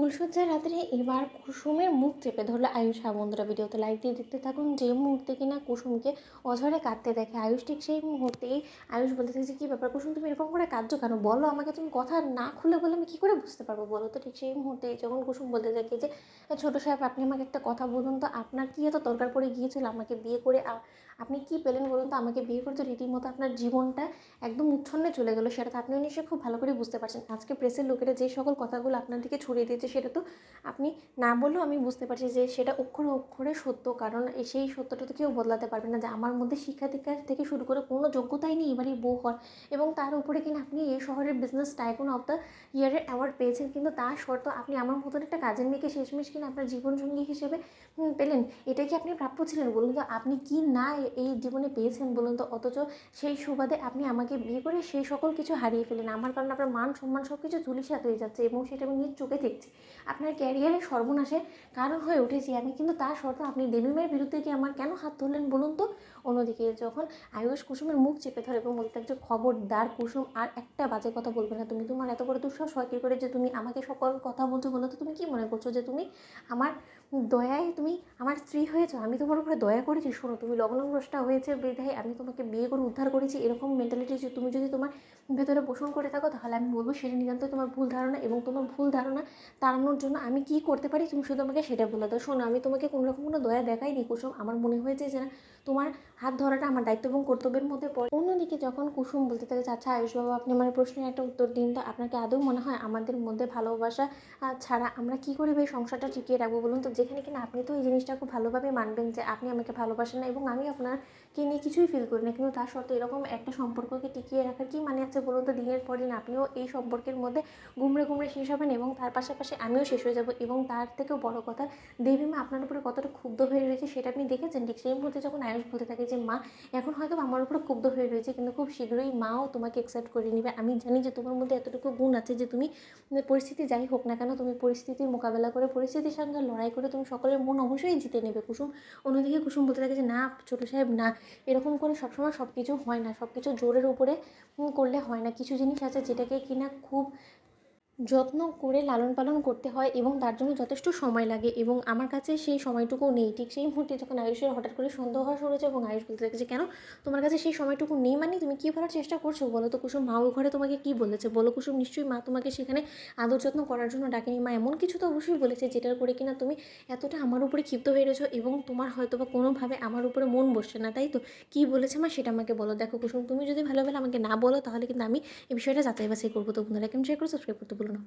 ফুলশয্যার রাত্রে এবার কুসুমের মুখ চেপে ধরলো আয়ুষ। হ্যাঁ বন্ধুরা, ভিডিওতে লাইক দিয়ে দেখতে থাকুন। যে মুহূর্তে কিনা কুসুমকে অঝরে কাঁদতে দেখে আয়ুষ, ঠিক সেই মুহূর্তেই আয়ুষ বলতে থাকছে, কী ব্যাপার কুসুম, তুমি এরকম করে কাঁদছো কেন? বলো আমাকে, তুমি কথা না খুলে বলে আমি কী করে বুঝতে পারবো বলো তো? ঠিক সেই মুহূর্তে যখন কুসুম বলতে থাকে যে ছোটো সাহেব, আপনি আমাকে একটা কথা বলুন তো, আপনার কী এত দরকার পড়ে গিয়েছিল আমাকে বিয়ে করে? আপনি কী পেলেন বলুন তো? আমাকে বিয়ে করতে রীতিমতো আপনার জীবনটা একদম উচ্ছন্নে চলে গেলো, সেটা তো আপনিও নিশ্চয়ই খুব ভালো করে বুঝতে পারছেন। আজকে প্রেসের লোকেরা যে সকল কথাগুলো আপনার দিকে ছড়িয়ে দিয়েছে, সেটা তো আপনি না বললেও আমি বুঝতে পারছি যে সেটা অক্ষরে অক্ষরে সত্য। কারণ সেই সত্যটা তো কেউ বদলাতে পারবে না যে আমার মধ্যে শিক্ষা দীক্ষা থেকে শুরু করে কোনো যোগ্যতাই নেই এবারই বউ হওয়ার। এবং তার উপরে কিনা আপনি এই শহরের বিজনেস টাইকুন অফ দ্য ইয়ারের অ্যাওয়ার্ড পেয়েছেন, কিন্তু তার শর্ত আপনি আমার মতন একটা কাজের মেয়েকে শেষমেশ কিনা আপনার জীবনসঙ্গী হিসেবে পেলেন। এটা কি আপনি প্রাপ্য ছিলেন বলুন তো? আপনি কি না এই জীবনে পেয়েছেন বলুন তো? অথচ সেই সুবাদে আপনি আমাকে বিয়ে করে সেই সকল কিছু হারিয়ে ফেলেন। আমার কারণে আপনার মান সম্মান সব কিছু ধূলিসাৎ হয়ে যাচ্ছে, এবং সেটা আমি নিজ চোখে দেখছি। আপনার ক্যারিয়ারের সর্বনাশের কারণ হয়ে উঠেছি আমি, কিন্তু তার সত্ত্বেও আপনি দেবী মায়ের বিরুদ্ধে গিয়ে আমার কেন হাত ধরলেন বলুন তো? অন্যদিকে যখন আয়ুষ কুসুমের মুখ চেপে ধরে এবং বলতে থাকছে, খবরদার কুসুম, আর একটা বাজে কথা বলবে না তুমি। তোমার এত বড় দুঃসাহস হয় কী করে যে তুমি আমাকে সকল কথা বলছো বলো তো? তুমি কি মনে করছো যে তুমি আমার দয়ায় তুমি আমার স্ত্রী হয়েছো? আমি তোমার উপরে দয়া করেছি? শোনো, তুমি লগ্নভ্রষ্টা হয়েছে বিধায় আমি তোমাকে বিয়ে করে উদ্ধার করেছি, এরকম মেন্টালিটি তুমি যদি তোমার ভেতরে পোষণ করে থাকো, তাহলে আমি বলবো সেটা নিতান্তই তোমার ভুল ধারণা। এবং তোমার ভুল ধারণা তাড়ানোর জন্য আমি কী করতে পারি তুমি শুধু আমাকে সেটা বলে দাও। শোনো, আমি তোমাকে কোনো রকম কোনো দয়া দেখাইনি কুসুম। আমার মনে হয়েছে যে না, তোমার হাত ধরাটা আমার দায়িত্ব এবং কর্তব্যের মধ্যে পড়ে। অন্যদিকে যখন কুসুম বলতে থাকে, আচ্ছা আয়ুষ বাবু, আপনি আমার প্রশ্নের একটা উত্তর দিন তো। আপনাকে আদৌ মনে হয় আমাদের মধ্যে ভালোবাসা ছাড়া আমরা কী করে এই সংসারটা টিকিয়ে রাখবো বলুন তো? যেখানে কিনা আপনি তো এই জিনিসটা খুব ভালোভাবে মানবেন যে আপনি আমাকে ভালোবাসেন না, এবং আমি আপনাকে নিয়ে কিছুই ফিল করি না, কিন্তু তার সত্ত্বেও এরকম একটা সম্পর্ককে টিকিয়ে রাখার কি মানে আছে বলুন তো? দিনের পর দিন আপনিও এই সম্পর্কের মধ্যে গুমড়ে গুমড়ে শেষ হবেন, এবং তার পাশাপাশি আমিও শেষ হয়ে যাব। এবং তার থেকেও বড় কথা, দেবী মা আপনার উপরে কতটা ক্ষুব্ধ হয়ে রয়েছে সেটা আপনি দেখেছেন। ঠিক সেই মুহূর্তে যখন আয়ুষ বলতে থাকে যে মা এখন হয়তো আমার উপরে ক্ষুব্ধ হয়ে রয়েছে, কিন্তু খুব শীঘ্রই মাও তোমাকে অ্যাকসেপ্ট করে নেবে। আমি জানি যে তোমার মধ্যে এতটুকু গুণ আছে যে তুমি পরিস্থিতি যাই হোক না কেন, তুমি পরিস্থিতির মোকাবেলা করে, পরিস্থিতির সঙ্গে লড়াই করে তুমি সকলের মন অবশ্যই জিতে নেবে কুসুম। অন্যদিকে কুসুম বলতে থাকে যে না ছোটো সাহেব, না, এরকম করে সবসময় সব কিছু হয় না, সব কিছু জোরের উপরে করলে হয় না। কিছু জিনিস আছে যেটাকে কিনা খুব যত্ন করে লালন পালন করতে হয়, এবং তার জন্য যথেষ্ট সময় লাগে, এবং আমার কাছে সেই সময়টুকু নেই। ঠিক সেই মুহূর্তে যখন আয়ুষের হঠাৎ করে সন্দেহ হওয়া শুরু হয়েছে, এবং আয়ুষ বলতে থাকে যে কেন তোমার কাছে সেই সময়টুকু নেই? মানে তুমি কী বলার চেষ্টা করছো বলো তো কুসুম? মা ওই ঘরে তোমাকে কী বলেছে বলো কুসুম? নিশ্চয়ই মা তোমাকে সেখানে আদর যত্ন করার জন্য ডাকেনি। মা এমন কিছু তো অবশ্যই বলেছে যেটার করে কিনা তুমি এতটা আমার উপরে ক্ষিপ্ত হয়ে রয়েছো, এবং তোমার হয়তো বা কোনোভাবে আমার উপরে মন বসছে না, তাই তো? কী বলেছে মা সেটা আমাকে বলো। দেখো কুসুম, তুমি যদি ভালোভাবে আমাকে না বলো, তাহলে কিন্তু আমি এই বিষয়টা যাচাই বাছাই করবো। তো বন্ধুরা, কেমন শেয়ার করে সাবস্ক্রাইব করতে বলো না।